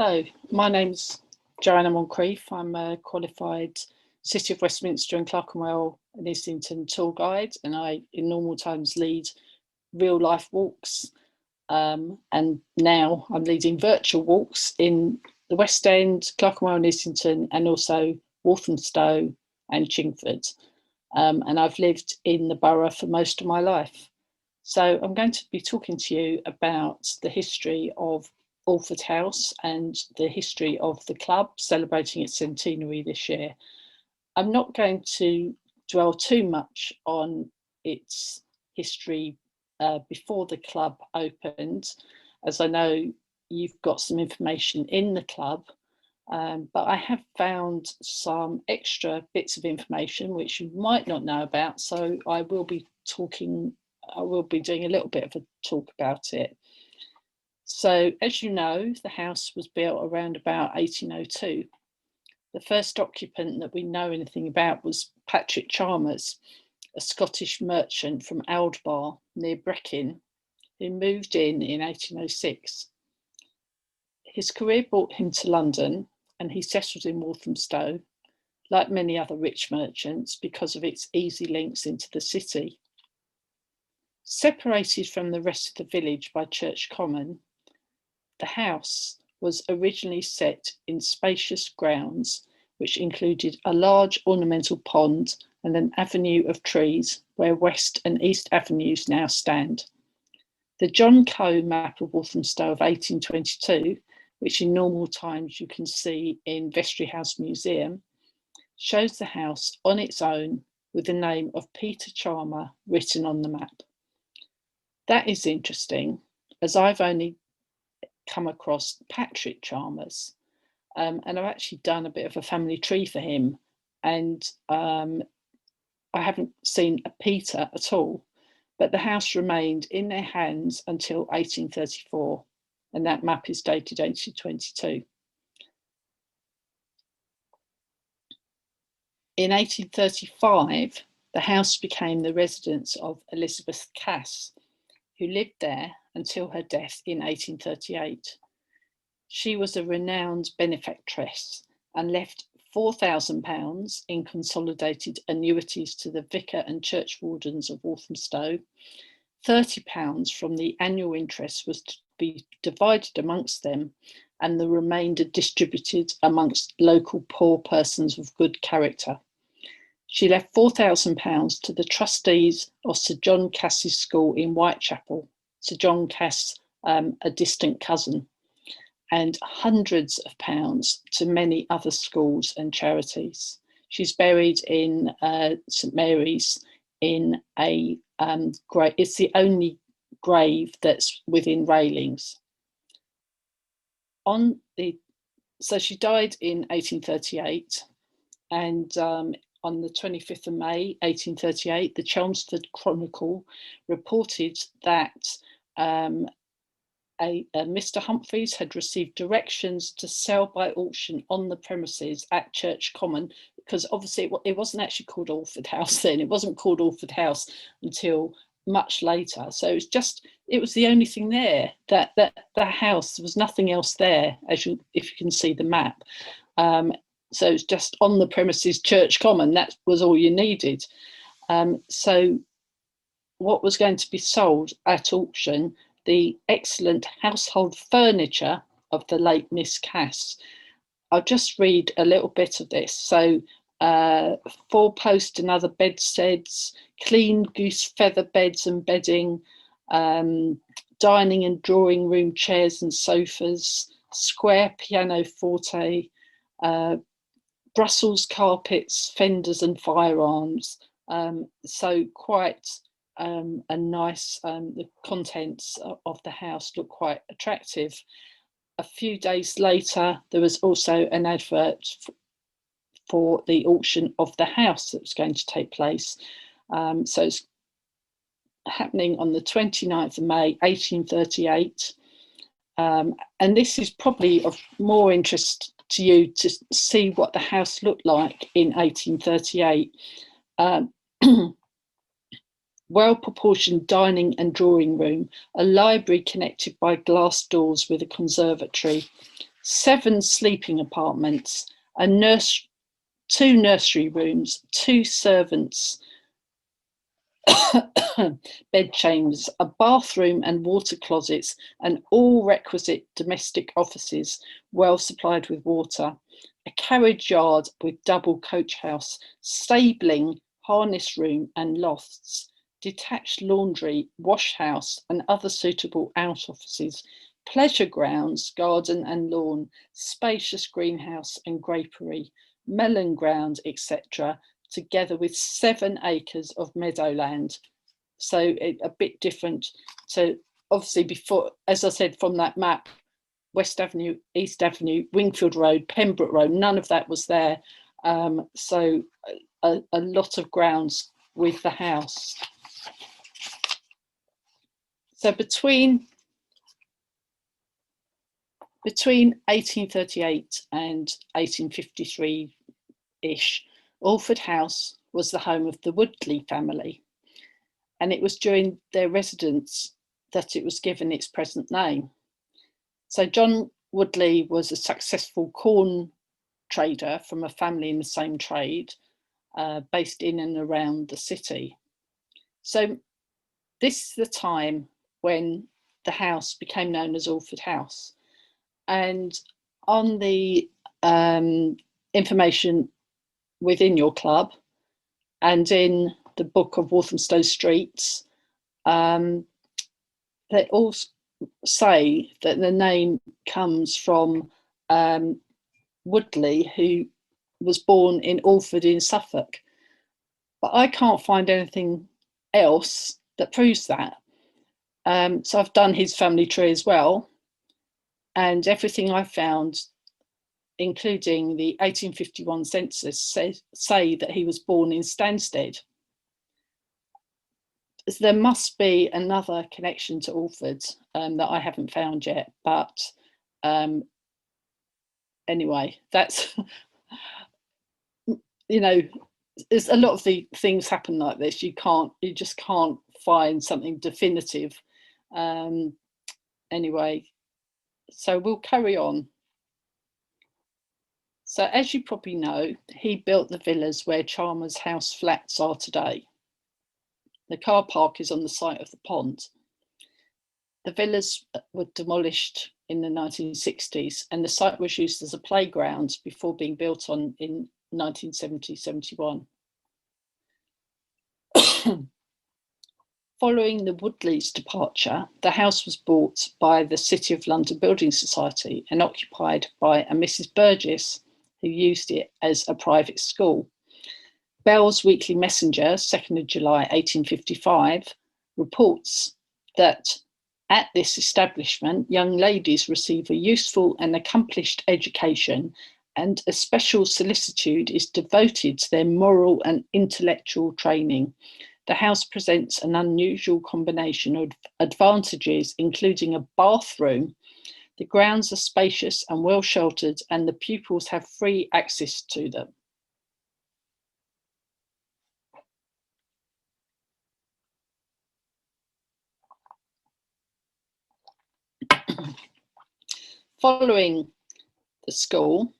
Hello, my name's Joanna Moncrieff. I'm a qualified City of Westminster and Clerkenwell and Islington tour guide, and I, in normal times, lead real life walks. And now I'm leading virtual walks in the West End, Clerkenwell and Islington, and also Walthamstow and Chingford. And I've lived in the borough for most of my life. So I'm going to be talking to you about the history of Orford House and the history of the club celebrating its centenary this year. I'm not going to dwell too much on its history before the club opened, as I know you've got some information in the club, but I have found some extra bits of information which you might not know about, so I will be doing a little bit of a talk about it. So, as you know, the house was built around about 1802. The first occupant that we know anything about was Patrick Chalmers, a Scottish merchant from Aldbar near Brechin, who moved in 1806. His career brought him to London, and he settled in Walthamstow, like many other rich merchants, because of its easy links into the city. Separated from the rest of the village by Church Common, the house was originally set in spacious grounds, which included a large ornamental pond and an avenue of trees where West and East Avenues now stand. The John Coe map of Walthamstow of 1822, which in normal times you can see in Vestry House Museum, shows the house on its own with the name of Peter Chalmer written on the map. That is interesting, as I've only come across Patrick Chalmers, and I've actually done a bit of a family tree for him, and I haven't seen a Peter at all, but the house remained in their hands until 1834, and that map is dated 1822. In 1835, the house became the residence of Elizabeth Cass, who lived there until her death in 1838. She was a renowned benefactress and left £4,000 in consolidated annuities to the vicar and churchwardens of Walthamstow. £30 from the annual interest was to be divided amongst them, and the remainder distributed amongst local poor persons of good character. She left £4,000 to the trustees of Sir John Cass's school in Whitechapel, Sir John Cass, a distant cousin, and hundreds of pounds to many other schools and charities. She's buried in St Mary's in a grave. It's the only grave that's within railings. So she died in 1838, and on the 25th of May, 1838, the Chelmsford Chronicle reported that Mr. Humphreys had received directions to sell by auction on the premises at Church Common, because obviously it wasn't actually called Orford House then. It wasn't called Orford House until much later. So it was the only thing there. That house, there was nothing else there, if you can see the map. So it's just on the premises Church Common. That was all you needed. So what was going to be sold at auction, the excellent household furniture of the late Miss Cass. I'll just read a little bit of this. So 4-post and other bedsteads, clean goose feather beds and bedding, dining and drawing room chairs and sofas, square pianoforte, Brussels carpets, fenders and firearms. So quite a nice, the contents of the house look quite attractive. A few days later, there was also an advert for the auction of the house that was going to take place. So it's happening on the 29th of May, 1838. And this is probably of more interest to you to see what the house looked like in 1838. Well-proportioned dining and drawing room, a library connected by glass doors with a conservatory, 7 sleeping apartments, two nursery rooms, 2 servants' bed chambers, a bathroom and water closets, and all requisite domestic offices well supplied with water, a carriage yard with double coach house, stabling, harness room and lofts, detached laundry, wash house and other suitable out offices, pleasure grounds, garden and lawn, spacious greenhouse and grapery, melon ground, etc., together with 7 acres of meadowland. So a bit different to, obviously, before, as I said, from that map, West Avenue, East Avenue, Wingfield Road, Pembroke Road, none of that was there. So a lot of grounds with the house. So between 1838 and 1853-ish, Orford House was the home of the Woodley family, and it was during their residence that it was given its present name. So John Woodley was a successful corn trader from a family in the same trade, based in and around the city. So this is the time when the house became known as Orford House. And on the information within your club and in the book of Walthamstow Streets, they all say that the name comes from Woodley, who was born in Orford in Suffolk. But I can't find anything else that proves that. So I've done his family tree as well. And everything I found, including the 1851 census, say that he was born in Stansted. So there must be another connection to Orford that I haven't found yet. But anyway, that's, you know, there's a lot of the things happen like this. You just can't find something definitive. Anyway, so we'll carry on. So as you probably know, he built the villas where Chalmers House flats are today. The car park is on the site of the pond. The villas were demolished in the 1960s and the site was used as a playground before being built on in 1970-71. Following the Woodleys' departure, the house was bought by the City of London Building Society and occupied by a Mrs. Burgess, who used it as a private school. Bell's Weekly Messenger, 2nd of July 1855, reports that at this establishment, young ladies receive a useful and accomplished education, and a special solicitude is devoted to their moral and intellectual training. The house presents an unusual combination of advantages, including a bathroom. The grounds are spacious and well sheltered, and the pupils have free access to them. Following the school,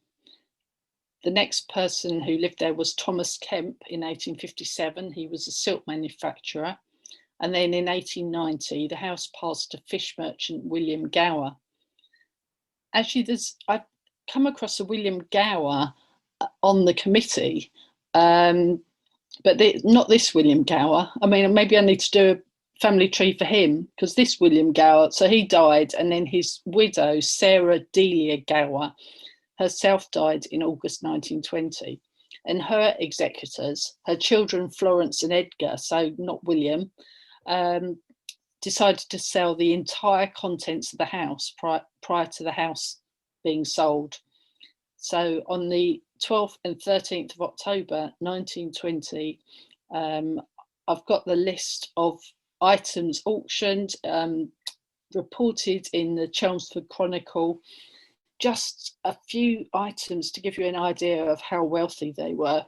the next person who lived there was Thomas Kemp in 1857. He was a silk manufacturer. And then in 1890, the house passed to fish merchant William Gower. Actually, I've come across a William Gower on the committee, but not this William Gower. I mean, maybe I need to do a family tree for him, because this William Gower, so he died, and then his widow, Sarah Delia Gower, herself died in August 1920. And her executors, her children Florence and Edgar, so not William, decided to sell the entire contents of the house prior to the house being sold. So on the 12th and 13th of October 1920, I've got the list of items auctioned, reported in the Chelmsford Chronicle. Just a few items to give you an idea of how wealthy they were.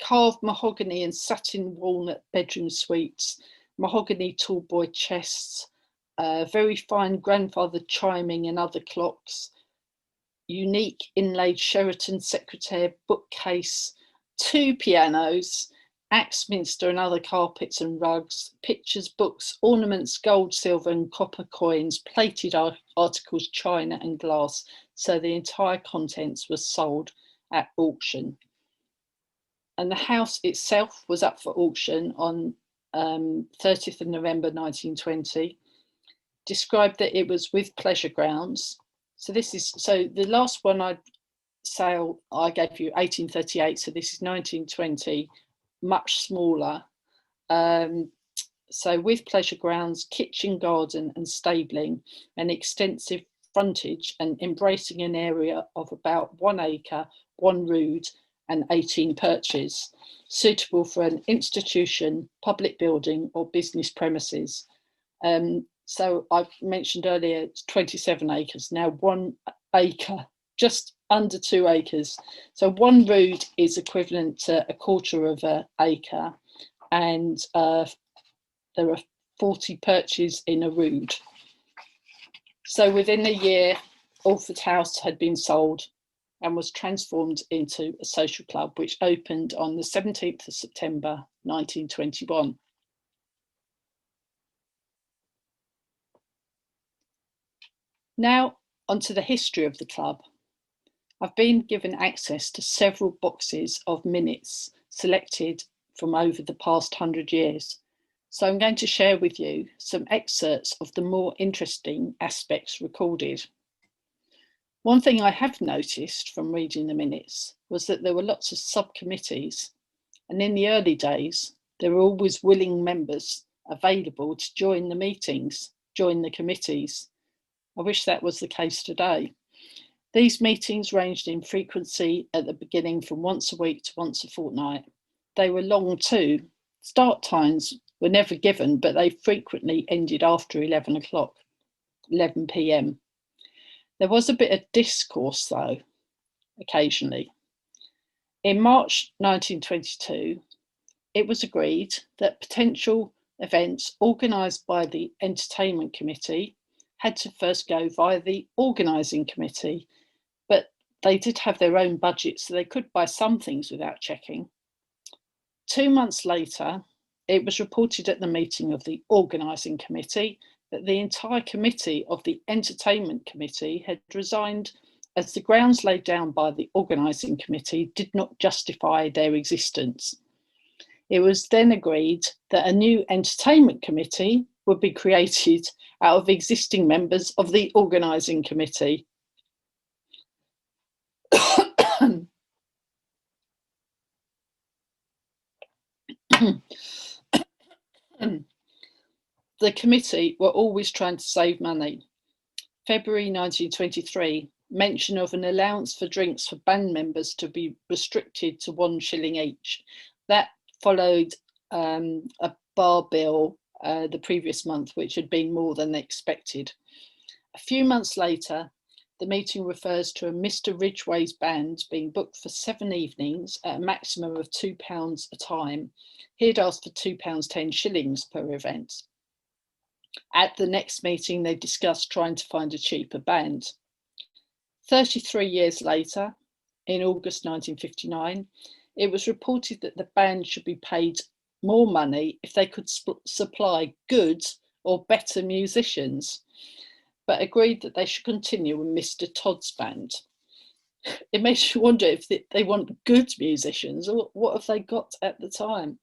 Carved mahogany and satin walnut bedroom suites, mahogany tall boy chests, very fine grandfather chiming and other clocks, unique inlaid Sheraton secretaire bookcase, 2 pianos, Axminster and other carpets and rugs, pictures, books, ornaments, gold, silver and copper coins, plated articles, china and glass. So the entire contents was sold at auction. And the house itself was up for auction on 30th of November 1920. Described that it was with pleasure grounds. So the last one I gave you 1838, so this is 1920, much smaller. So with pleasure grounds, kitchen, garden and stabling, an extensive frontage and embracing an area of about 1 acre, 1 rood and 18 perches, suitable for an institution, public building or business premises. So I've mentioned earlier, it's 27 acres, now 1 acre, just under 2 acres. So 1 rood is equivalent to 1/4 of an acre, and there are 40 perches in a rood. So within a year, Orford House had been sold and was transformed into a social club, which opened on the 17th of September 1921. Now onto the history of the club. I've been given access to several boxes of minutes selected from over the past 100 years. So I'm going to share with you some excerpts of the more interesting aspects recorded. One thing I have noticed from reading the minutes was that there were lots of subcommittees, and in the early days, there were always willing members available to join the meetings, join the committees. I wish that was the case today. These meetings ranged in frequency at the beginning from once a week to once a fortnight. They were long too. Start times were never given, but they frequently ended after 11 o'clock, 11 p.m. There was a bit of discourse though, occasionally. In March 1922, it was agreed that potential events organised by the Entertainment Committee had to first go via the organising committee, but they did have their own budget, so they could buy some things without checking. 2 months later, it was reported at the meeting of the organising committee that the entire committee of the Entertainment Committee had resigned, as the grounds laid down by the organising committee did not justify their existence. It was then agreed that a new Entertainment Committee would be created out of existing members of the organising committee. The committee were always trying to save money. February 1923, mention of an allowance for drinks for band members to be restricted to 1 shilling each. That followed a bar bill the previous month, which had been more than expected. A few months later, the meeting refers to a Mr. Ridgway's band being booked for 7 evenings at a maximum of £2 a time. He had asked for £2.10 per event. At the next meeting, they discussed trying to find a cheaper band. 33 years later, in August 1959, it was reported that the band should be paid more money if they could supply good or better musicians, but agreed that they should continue with Mr. Todd's band. It makes you wonder if they want good musicians, or what have they got at the time?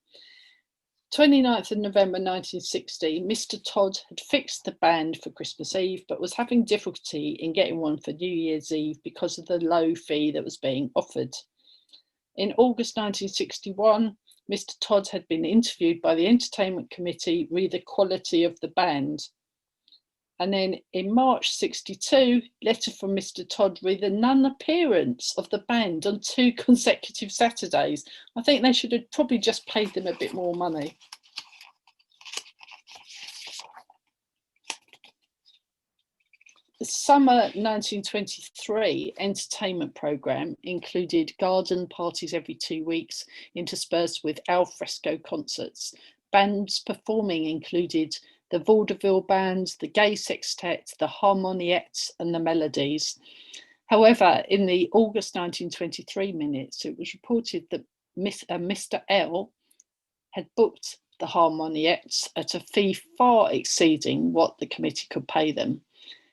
29th of November 1960, Mr. Todd had fixed the band for Christmas Eve, but was having difficulty in getting one for New Year's Eve because of the low fee that was being offered. In August 1961, Mr. Todd had been interviewed by the Entertainment Committee re the quality of the band. And then in March 62, letter from Mr. Todd re the non-appearance of the band on 2 consecutive Saturdays. I think they should have probably just paid them a bit more money. The summer 1923 entertainment programme included garden parties every 2 weeks, interspersed with al fresco concerts. Bands performing included the vaudeville bands, the gay sextet, the harmoniettes, and the melodies. However, in the August 1923 minutes, it was reported that Mr. L had booked the harmoniettes at a fee far exceeding what the committee could pay them.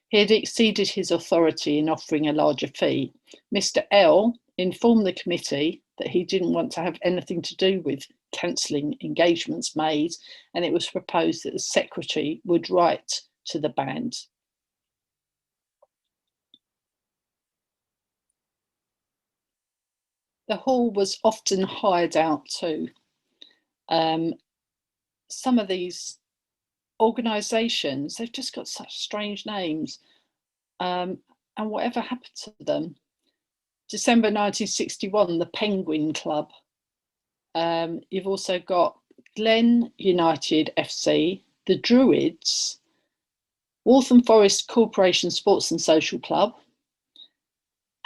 He had exceeded his authority in offering a larger fee. Mr. L informed the committee that he didn't want to have anything to do with cancelling engagements made, and it was proposed that the secretary would write to the band. The hall was often hired out too. Some of these organisations, they've just got such strange names, and whatever happened to them? December 1961, the Penguin Club. You've also got Glen United FC, the Druids, Waltham Forest Corporation Sports and Social Club,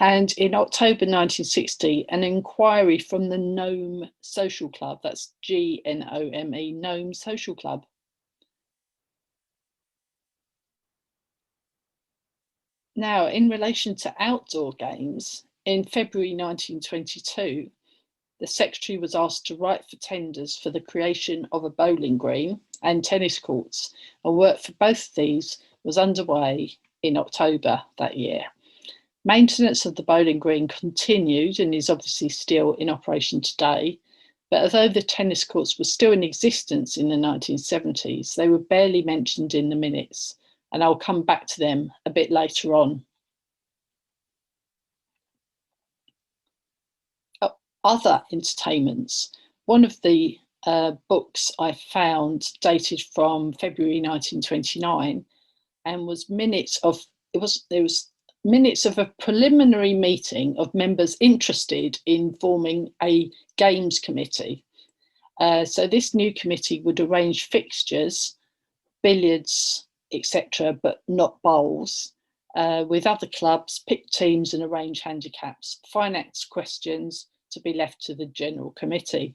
and in October 1960, an inquiry from the Gnome Social Club, that's GNOME, Gnome Social Club. Now, in relation to outdoor games, in February 1922, the secretary was asked to write for tenders for the creation of a bowling green and tennis courts, and work for both of these was underway in October that year. Maintenance of the bowling green continued and is obviously still in operation today, but although the tennis courts were still in existence in the 1970s, they were barely mentioned in the minutes, and I'll come back to them a bit later on. Other entertainments. One of the books I found dated from February 1929 and was minutes of a preliminary meeting of members interested in forming a games committee. So this new committee would arrange fixtures, billiards, etc., but not bowls, with other clubs, pick teams and arrange handicaps, finance questions to be left to the general committee.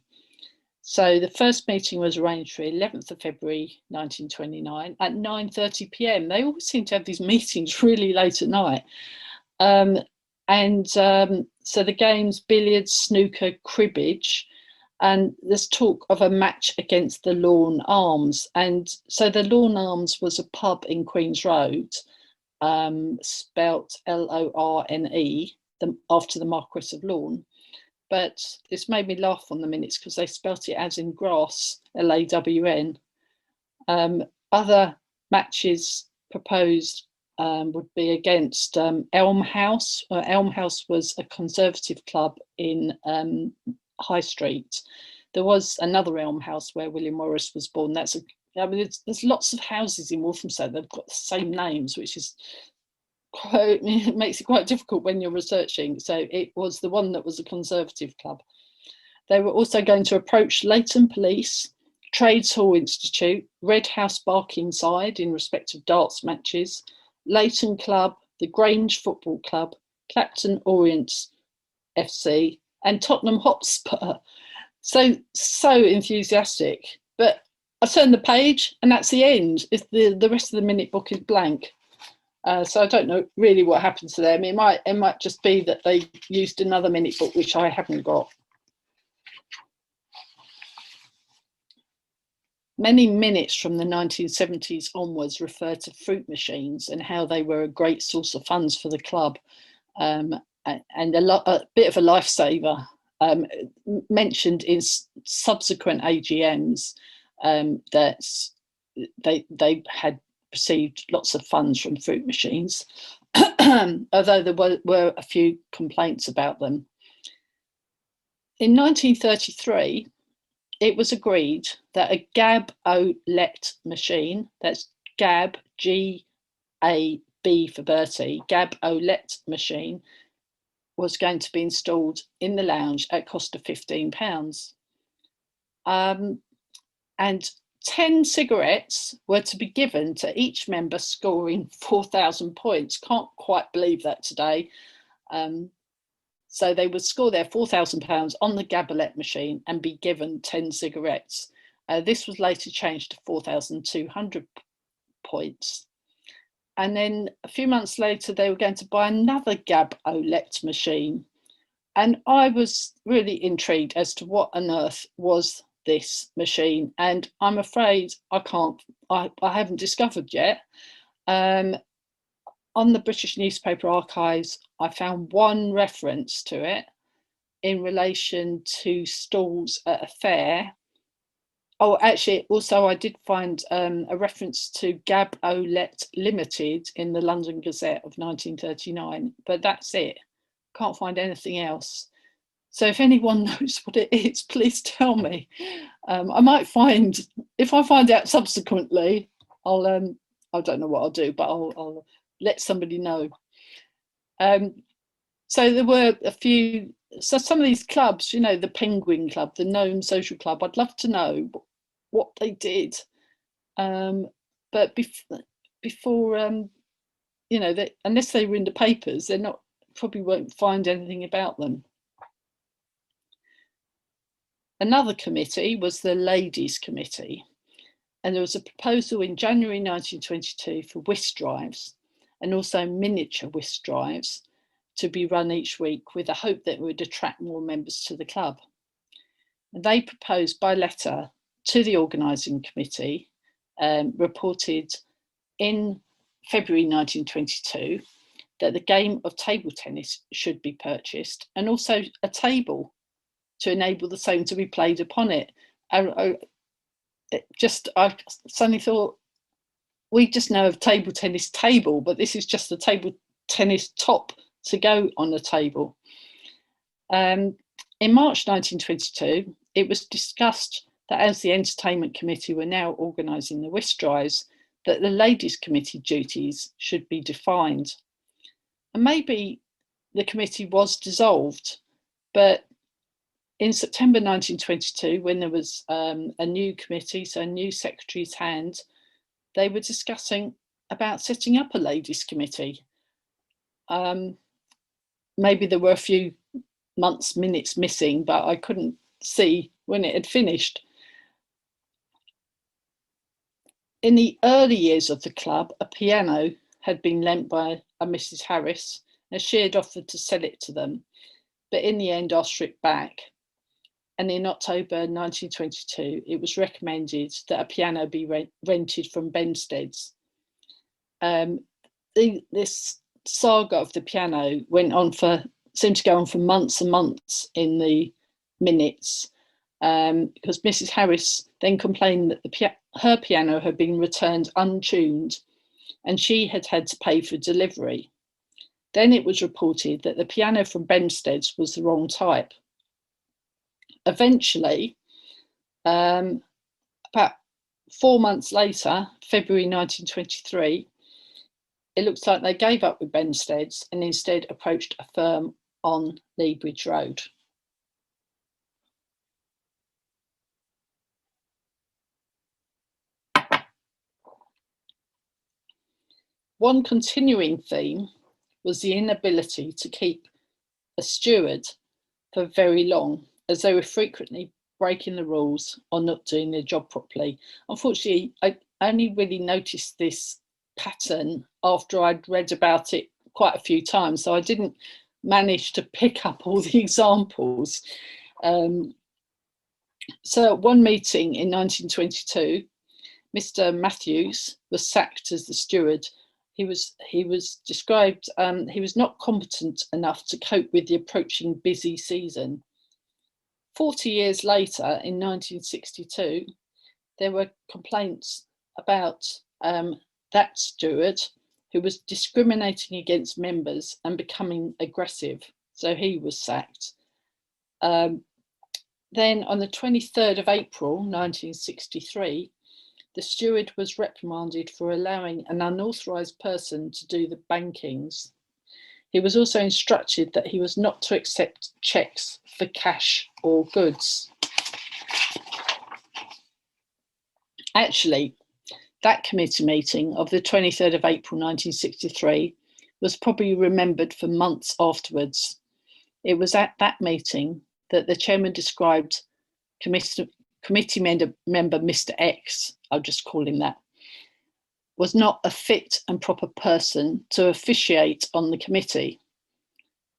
So the first meeting was arranged for 11th of February 1929 at 9:30 p.m. They always seem to have these meetings really late at night. So the games, billiards, snooker, cribbage, and there's talk of a match against the Lawn Arms. And so the Lawn Arms was a pub in Queen's Road, spelt Lorne, after the Marquess of Lawn. But this made me laugh on the minutes because they spelt it as in grass, Lawn. Other matches proposed would be against Elm House. Elm House was a Conservative club in High Street. There was another Elm House where William Morris was born. There's lots of houses in Walthamstow that have got the same names, which is it makes it quite difficult when you're researching. So it was the one that was a Conservative club. They were also going to approach Leighton Police, Trades Hall Institute, Red House Barkingside in respect of darts matches, Leighton Club, the Grange Football Club, Clapton Orient FC, and Tottenham Hotspur. So enthusiastic. But I turn the page and that's the end. The rest of the minute book is blank. So I don't know really what happened to them. It might just be that they used another minute book, which I haven't got. Many minutes from the 1970s onwards refer to fruit machines and how they were a great source of funds for the club, and a bit of a lifesaver. Mentioned in subsequent AGMs that they had received lots of funds from fruit machines, although there were a few complaints about them. In 1933, it was agreed that a gab-o-let machine, that's Gab, G-A-B for Bertie, gab-o-let machine, was going to be installed in the lounge at cost of £15. And 10 cigarettes were to be given to each member scoring 4,000 points. Can't quite believe that today. So they would score their £4,000 on the Gabolet machine and be given 10 cigarettes. This was later changed to 4,200 points. And then a few months later, they were going to buy another Gab-O-Let machine. And I was really intrigued as to what on earth was this machine. And I'm afraid I haven't discovered yet. On the British Newspaper Archives, I found one reference to it in relation to stalls at a fair. Oh, actually, also I did find a reference to Gab-O-Let Limited in the London Gazette of 1939, but that's it. Can't find anything else. So if anyone knows what it is, please tell me. I might find, if I find out subsequently, I don't know what I'll do, but I'll let somebody know. So there were a few, so some of these clubs, you know, the Penguin Club, the Gnome Social Club, I'd love to know what they did. But before, you know, unless they were in the papers, they're not, probably won't find anything about them. Another committee was the Ladies' Committee, and there was a proposal in January 1922 for whist drives and also miniature whist drives to be run each week with the hope that it would attract more members to the club. And they proposed by letter to the organising committee, reported in February 1922, that the game of table tennis should be purchased and also a table to enable the same to be played upon it. I suddenly thought, we just know of table tennis table, but this is just the table tennis top to go on the table. In March 1922, it was discussed that as the Entertainment Committee were now organising the whist drives, that the Ladies' Committee duties should be defined. And maybe the committee was dissolved, but in September 1922, when there was a new committee, so a new secretary's hand, they were discussing about setting up a Ladies' Committee. Maybe there were a few minutes missing, but I couldn't see when it had finished. In the early years of the club, a piano had been lent by a Mrs. Harris, and she had offered to sell it to them, but in the end asked for it back. And in October 1922, it was recommended that a piano be rented from Benstead's. This saga of the piano seemed to go on for months and months in the minutes, because Mrs. Harris then complained that her piano had been returned untuned and she had had to pay for delivery. Then it was reported that the piano from Benstead's was the wrong type. Eventually, about 4 months later, February 1923, it looks like they gave up with Benstead's and instead approached a firm on Lea Bridge Road. One continuing theme was the inability to keep a steward for very long, as they were frequently breaking the rules or not doing their job properly. Unfortunately, I only really noticed this pattern after I'd read about it quite a few times, so I didn't manage to pick up all the examples. So at one meeting in 1922, Mr. Matthews was sacked as the steward. He was described, he was not competent enough to cope with the approaching busy season. 40 years later, in 1962, there were complaints about that steward who was discriminating against members and becoming aggressive. So he was sacked. Then on the 23rd of April, 1963, the steward was reprimanded for allowing an unauthorised person to do the bankings. He was also instructed that he was not to accept cheques for cash or goods. Actually, that committee meeting of the 23rd of April 1963 was probably remembered for months afterwards. It was at that meeting that the chairman described committee member Mr. X, I'll just call him that, was not a fit and proper person to officiate on the committee.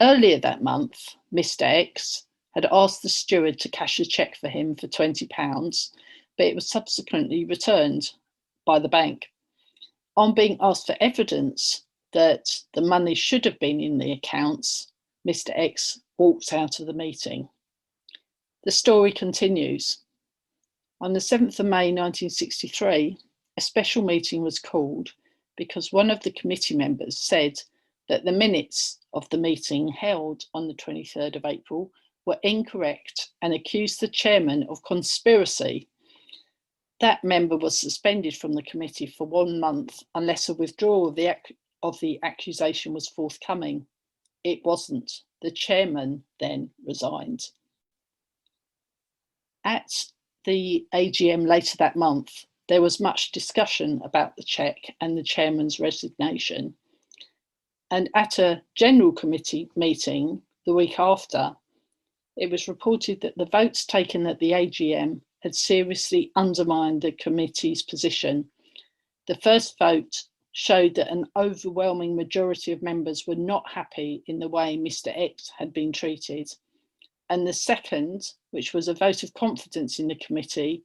Earlier that month, Mr. X had asked the steward to cash a cheque for him for £20, but it was subsequently returned by the bank. On being asked for evidence that the money should have been in the accounts, Mr. X walked out of the meeting. The story continues. On the 7th of May 1963, a special meeting was called because one of the committee members said that the minutes of the meeting held on the 23rd of April were incorrect and accused the chairman of conspiracy. That member was suspended from the committee for 1 month unless a withdrawal of the accusation was forthcoming. It wasn't. The chairman then resigned. At the AGM later that month, there was much discussion about the cheque and the chairman's resignation. And at a general committee meeting the week after, it was reported that the votes taken at the AGM had seriously undermined the committee's position. The first vote showed that an overwhelming majority of members were not happy in the way Mr. X had been treated. And the second, which was a vote of confidence in the committee,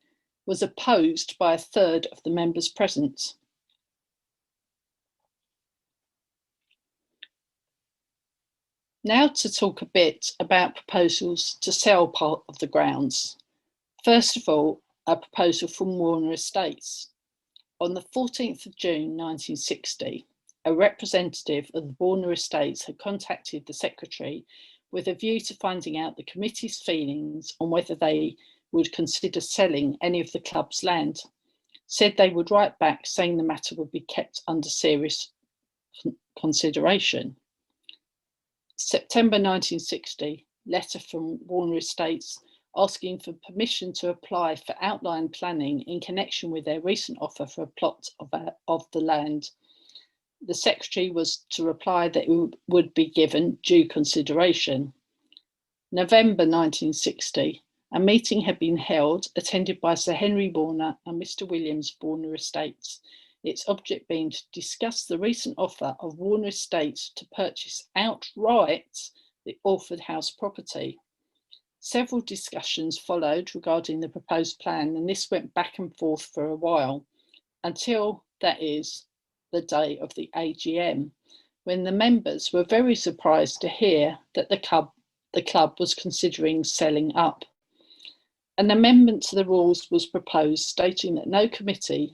was opposed by a third of the members present. Now to talk a bit about proposals to sell part of the grounds. First of all, a proposal from Warner Estates. On the 14th of June 1960, a representative of the Warner Estates had contacted the secretary with a view to finding out the committee's feelings on whether they would consider selling any of the club's land. Said they would write back saying the matter would be kept under serious consideration. September 1960, letter from Warner Estates asking for permission to apply for outline planning in connection with their recent offer for a plot of the land. The secretary was to reply that it would be given due consideration. November 1960, a meeting had been held, attended by Sir Henry Warner and Mr. Williams of Warner Estates, its object being to discuss the recent offer of Warner Estates to purchase outright the Orford House property. Several discussions followed regarding the proposed plan, and this went back and forth for a while, until, that is, the day of the AGM, when the members were very surprised to hear that the club was considering selling up. An amendment to the rules was proposed stating that no committee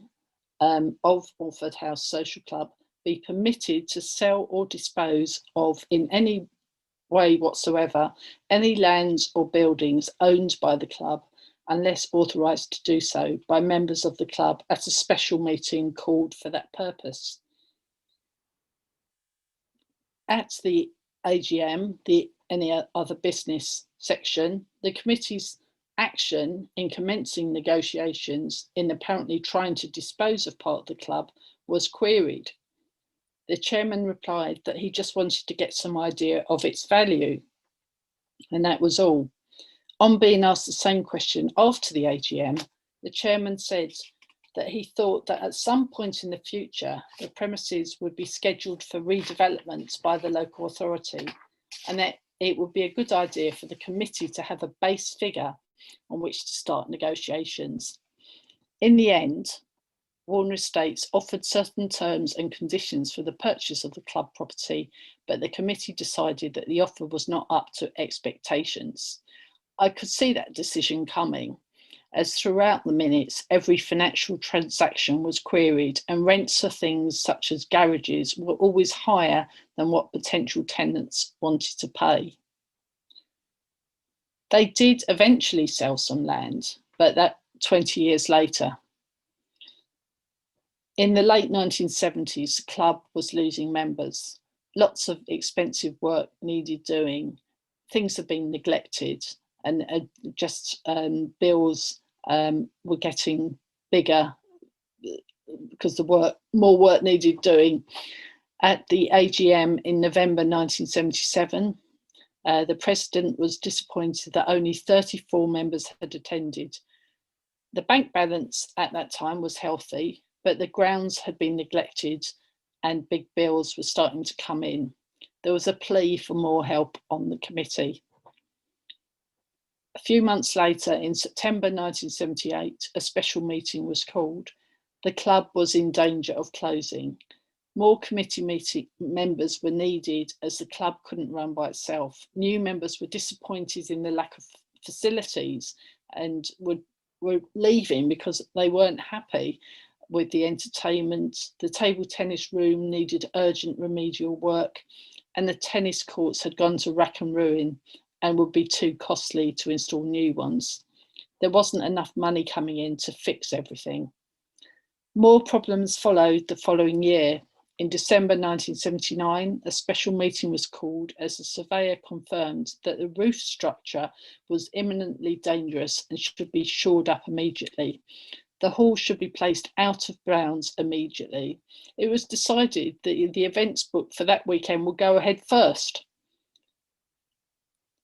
of Orford House Social Club be permitted to sell or dispose of in any way whatsoever any lands or buildings owned by the club unless authorised to do so by members of the club at a special meeting called for that purpose. At the AGM, the any other business section, the committee's action in commencing negotiations in apparently trying to dispose of part of the club was queried. The chairman replied that he just wanted to get some idea of its value, and that was all. On being asked the same question after the AGM, the chairman said that he thought that at some point in the future, the premises would be scheduled for redevelopment by the local authority, and that it would be a good idea for the committee to have a base figure on which to start negotiations. In the end, Warner Estates offered certain terms and conditions for the purchase of the club property, but the committee decided that the offer was not up to expectations. I could see that decision coming, as throughout the minutes, every financial transaction was queried, and rents for things such as garages were always higher than what potential tenants wanted to pay. They did eventually sell some land, but that 20 years later. In the late 1970s, the club was losing members. Lots of expensive work needed doing. Things had been neglected, and bills were getting bigger because more work needed doing. At the AGM in November 1977, the president was disappointed that only 34 members had attended. The bank balance at that time was healthy, but the grounds had been neglected and big bills were starting to come in. There was a plea for more help on the committee. A few months later, in September 1978, a special meeting was called. The club was in danger of closing. More committee members were needed as the club couldn't run by itself. New members were disappointed in the lack of facilities and were leaving because they weren't happy with the entertainment. The table tennis room needed urgent remedial work, and the tennis courts had gone to rack and ruin and would be too costly to install new ones. There wasn't enough money coming in to fix everything. More problems followed the following year. In December 1979, a special meeting was called as the surveyor confirmed that the roof structure was imminently dangerous and should be shored up immediately. The hall should be placed out of bounds immediately. It was decided that the events booked for that weekend would go ahead first.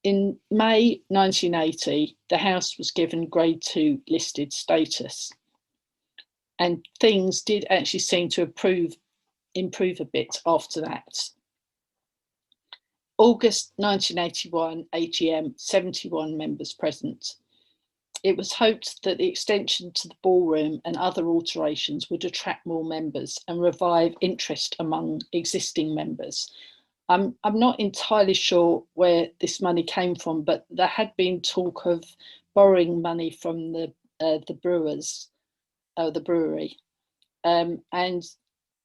In May 1980, the house was given Grade 2 listed status, and things did actually seem to improve a bit after that. August 1981 AGM, 71 members present. It was hoped that the extension to the ballroom and other alterations would attract more members and revive interest among existing members. I'm not entirely sure where this money came from, but there had been talk of borrowing money from the brewery, and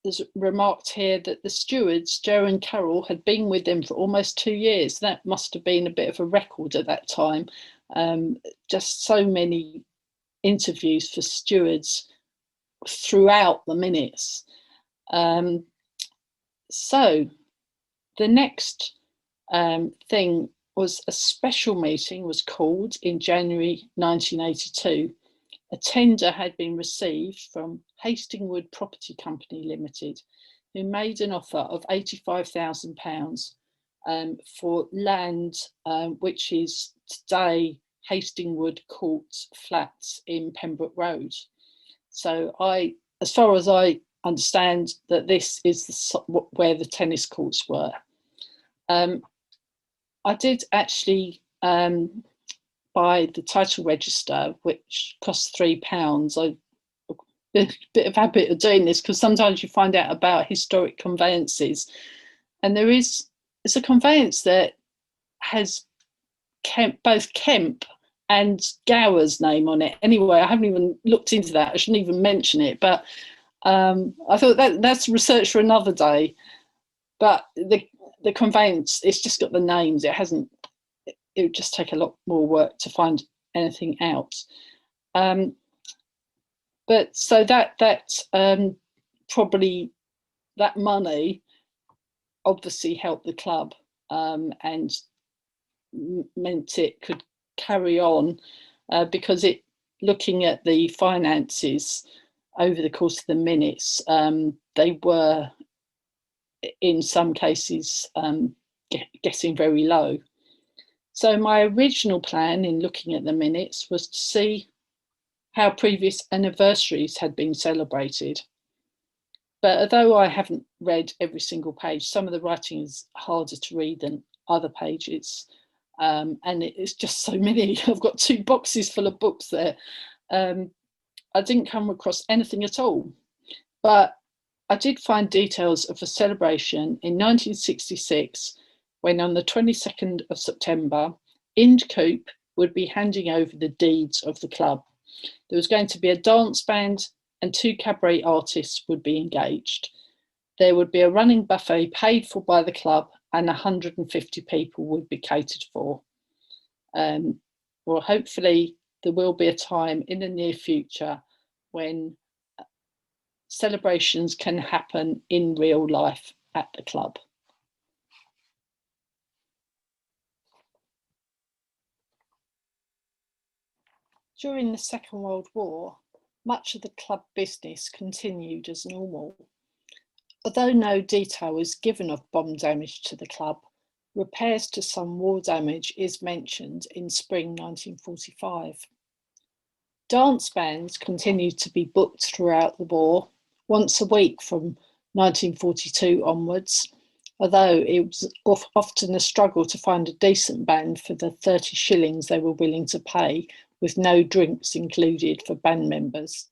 there's remarked here that the stewards, Joe and Carol, had been with them for almost 2 years. That must have been a bit of a record at that time. Just so many interviews for stewards throughout the minutes. So the next thing was a special meeting was called in January 1982. A tender had been received from Hastingwood Property Company Limited, who made an offer of £85,000 for land, which is today Hastingwood Court Flats in Pembroke Road. So as far as I understand, that this is where the tennis courts were. I did actually buy the title register, which costs £3. I've a bit of habit of doing this because sometimes you find out about historic conveyances, and it's a conveyance that has both Kemp and Gower's name on it. Anyway, I haven't even looked into that. I shouldn't even mention it, but I thought that's research for another day. But the conveyance, it's just got the names. It would just take a lot more work to find anything out. But so that probably that money obviously helped the club and meant it could carry on because looking at the finances over the course of the minutes, they were in some cases getting very low. So my original plan in looking at the minutes was to see how previous anniversaries had been celebrated. But although I haven't read every single page, some of the writing is harder to read than other pages. And it's just so many. I've got 2 boxes full of books there. I didn't come across anything at all. But I did find details of a celebration in 1966 when on the 22nd of September, Incoop would be handing over the deeds of the club. There was going to be a dance band and 2 cabaret artists would be engaged. There would be a running buffet paid for by the club and 150 people would be catered for. Well, hopefully there will be a time in the near future when celebrations can happen in real life at the club. During the Second World War, much of the club business continued as normal. Although no detail is given of bomb damage to the club, repairs to some war damage is mentioned in spring 1945. Dance bands continued to be booked throughout the war, once a week from 1942 onwards, although it was often a struggle to find a decent band for the 30 shillings they were willing to pay, with no drinks included for band members.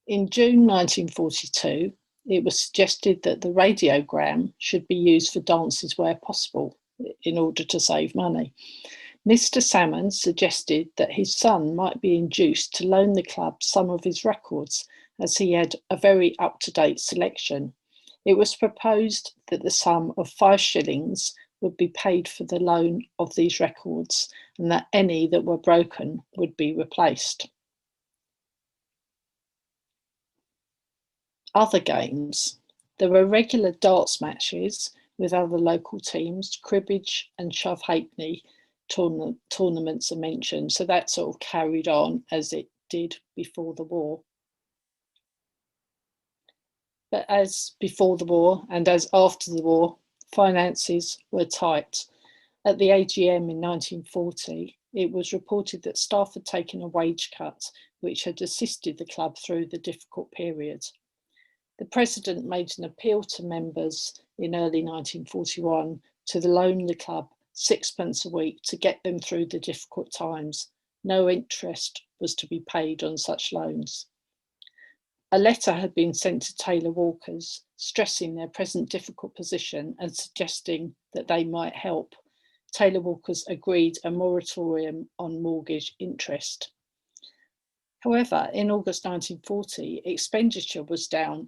In June 1942, it was suggested that the radiogram should be used for dances where possible in order to save money. Mr. Salmon suggested that his son might be induced to loan the club some of his records, as he had a very up-to-date selection. It was proposed that the sum of 5 shillings would be paid for the loan of these records, and that any that were broken would be replaced. Other games. There were regular darts matches with other local teams. Cribbage and shove halfpenny tournaments are mentioned, so that sort of carried on as it did before the war. But as before the war and as after the war, finances were tight. At the AGM in 1940, it was reported that staff had taken a wage cut, which had assisted the club through the difficult period. The president made an appeal to members in early 1941 to loan the club 6pence a week to get them through the difficult times. No interest was to be paid on such loans. A letter had been sent to Taylor Walkers, stressing their present difficult position and suggesting that they might help. Taylor Walkers agreed a moratorium on mortgage interest. However, in August 1940, expenditure was down,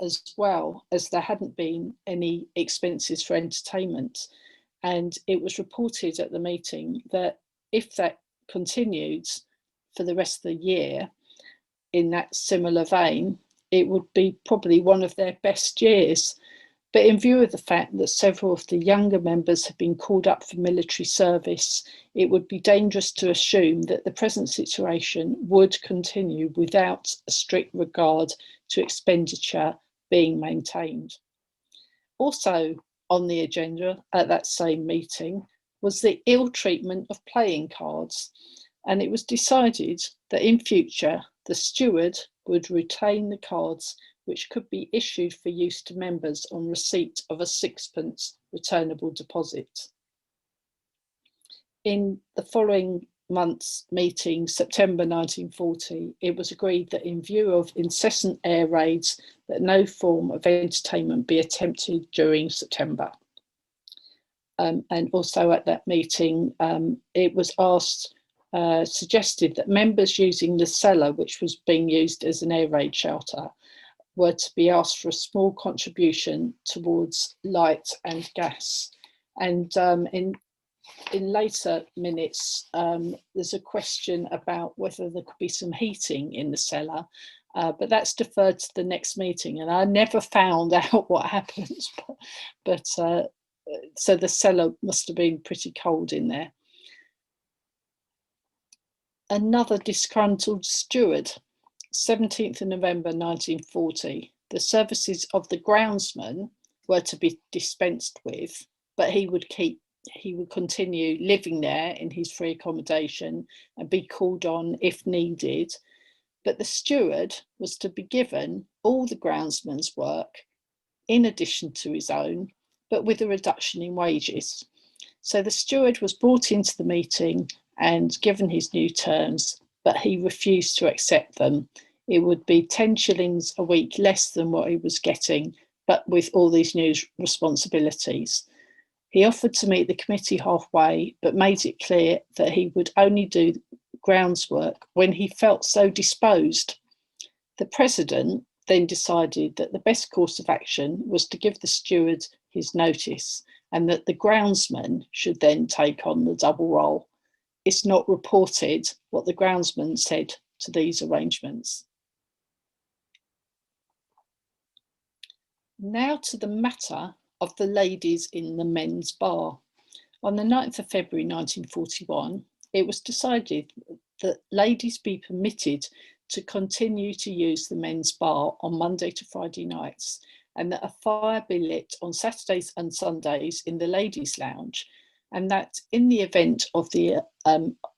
as well as there hadn't been any expenses for entertainment. And it was reported at the meeting that if that continued for the rest of the year in that similar vein, it would be probably one of their best years. But in view of the fact that several of the younger members had been called up for military service, it would be dangerous to assume that the present situation would continue without a strict regard to expenditure being maintained. Also on the agenda at that same meeting was the ill treatment of playing cards, and it was decided that in future the steward would retain the cards which could be issued for use to members on receipt of a 6pence returnable deposit. In the following month's meeting, September 1940, it was agreed that in view of incessant air raids, that no form of entertainment be attempted during September. And also at that meeting, it was suggested that members using the cellar, which was being used as an air raid shelter, were to be asked for a small contribution towards light and gas. And in later minutes, there's a question about whether there could be some heating in the cellar, but that's deferred to the next meeting. And I never found out what happens, but so the cellar must have been pretty cold in there. Another disgruntled steward. 17th of November 1940, the services of the groundsman were to be dispensed with, but he would continue living there in his free accommodation and be called on if needed. But the steward was to be given all the groundsman's work in addition to his own, but with a reduction in wages. So the steward was brought into the meeting and given his new terms, but he refused to accept them. It would be 10 shillings a week less than what he was getting, but with all these new responsibilities. He offered to meet the committee halfway, but made it clear that he would only do grounds work when he felt so disposed. The president then decided that the best course of action was to give the steward his notice, and that the groundsman should then take on the double role. It's not reported what the groundsman said to these arrangements. Now to the matter of the ladies in the men's bar. On the 9th of February 1941, it was decided that ladies be permitted to continue to use the men's bar on Monday to Friday nights, and that a fire be lit on Saturdays and Sundays in the ladies' lounge, and that in the event of the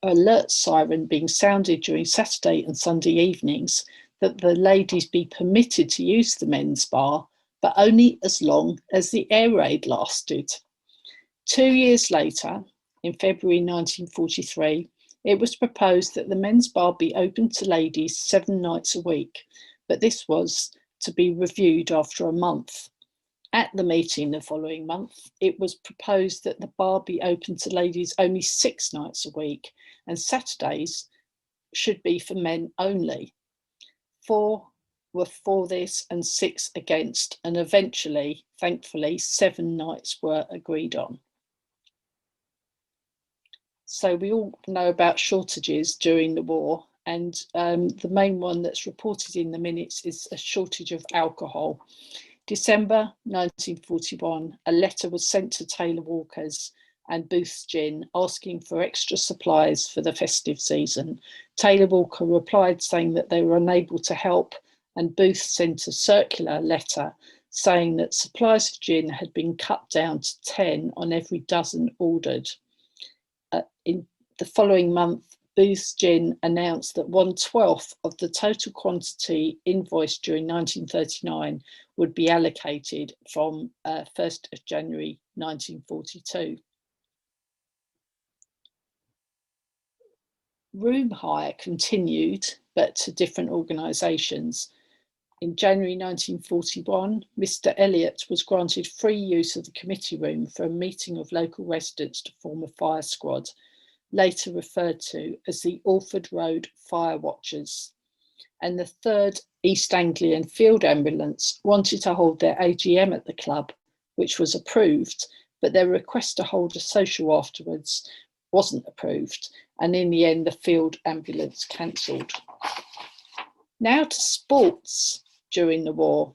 alert siren being sounded during Saturday and Sunday evenings, that the ladies be permitted to use the men's bar, but only as long as the air raid lasted. 2 years later, in February 1943, it was proposed that the men's bar be open to ladies 7 nights a week, but this was to be reviewed after a month. At the meeting the following month, it was proposed that the bar be open to ladies only 6 nights a week, and Saturdays should be for men only. 4 were for this and 6 against, and eventually, thankfully, 7 nights were agreed on. So we all know about shortages during the war, and the main one that's reported in the minutes is a shortage of alcohol. December 1941, a letter was sent to Taylor Walker's and Booth's Gin asking for extra supplies for the festive season. Taylor Walker replied saying that they were unable to help, and Booth sent a circular letter saying that supplies of gin had been cut down to 10 on every dozen ordered. In the following month, Booth's Gin announced that 1/12 of the total quantity invoiced during 1939 would be allocated from 1st of January 1942. Room hire continued, but to different organisations. In January 1941, Mr. Elliott was granted free use of the committee room for a meeting of local residents to form a fire squad, later referred to as the Orford Road Fire Watchers. And the 3rd East Anglian Field Ambulance wanted to hold their AGM at the club, which was approved, but their request to hold a social afterwards wasn't approved, and in the end the field ambulance cancelled. Now to sports during the war.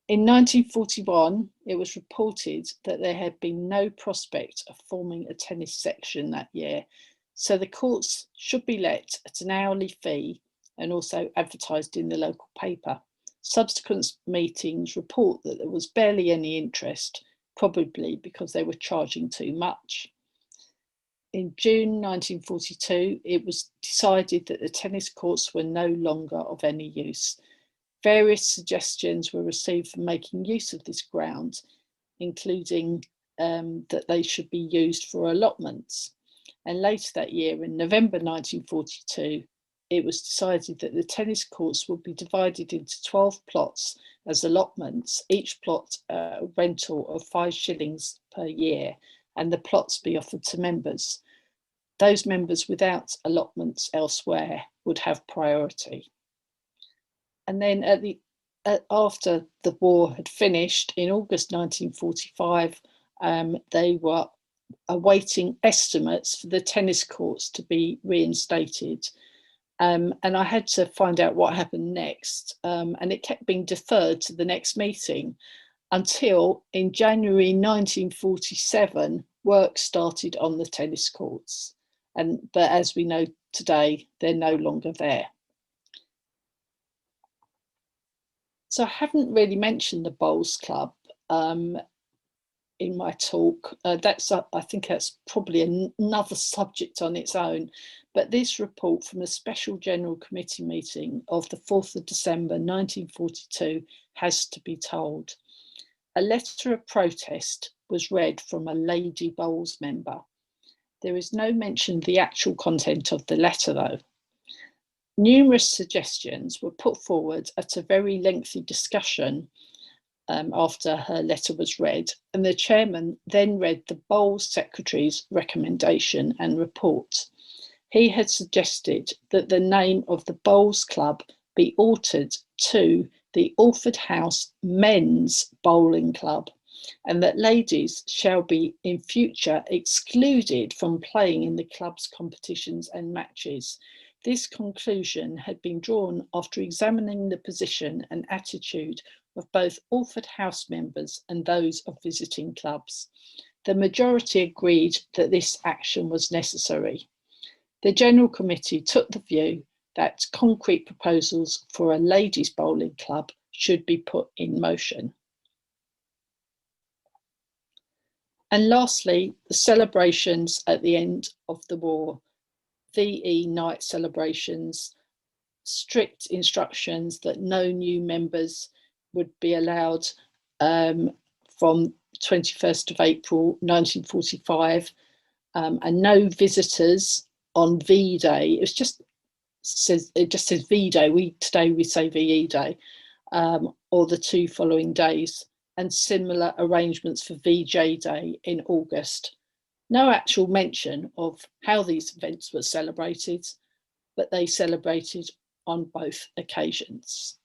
In 1941, it was reported that there had been no prospect of forming a tennis section that year, so the courts should be let at an hourly fee and also advertised in the local paper. Subsequent meetings report that there was barely any interest, probably because they were charging too much. In June 1942, it was decided that the tennis courts were no longer of any use. Various suggestions were received for making use of this ground, including that they should be used for allotments. And later that year, in November 1942, it was decided that the tennis courts would be divided into 12 plots as allotments, each plot a rental of 5 shillings per year, and the plots be offered to members. Those members without allotments elsewhere would have priority. And then after the war had finished, in August 1945, they were awaiting estimates for the tennis courts to be reinstated. And I had to find out what happened next. And it kept being deferred to the next meeting until in January 1947, work started on the tennis courts. But as we know today, they're no longer there. So I haven't really mentioned the Bowls Club in my talk. I think that's probably another subject on its own. But this report from a special general committee meeting of the 4th of December 1942 has to be told. A letter of protest was read from a Lady Bowls member. There is no mention of the actual content of the letter, though. Numerous suggestions were put forward at a very lengthy discussion after her letter was read, and the chairman then read the Bowls secretary's recommendation and report. He had suggested that the name of the Bowls Club be altered to the Orford House Men's Bowling Club, and that ladies shall be in future excluded from playing in the club's competitions and matches. This conclusion had been drawn after examining the position and attitude of both Orford House members and those of visiting clubs. The majority agreed that this action was necessary. The General Committee took the view that concrete proposals for a ladies' bowling club should be put in motion. And lastly, the celebrations at the end of the war, VE night celebrations, strict instructions that no new members would be allowed from 21st of April 1945, and no visitors on V Day. It just says V Day. Today we say VE Day, or the 2 following days, and similar arrangements for VJ Day in August. No actual mention of how these events were celebrated, but they celebrated on both occasions.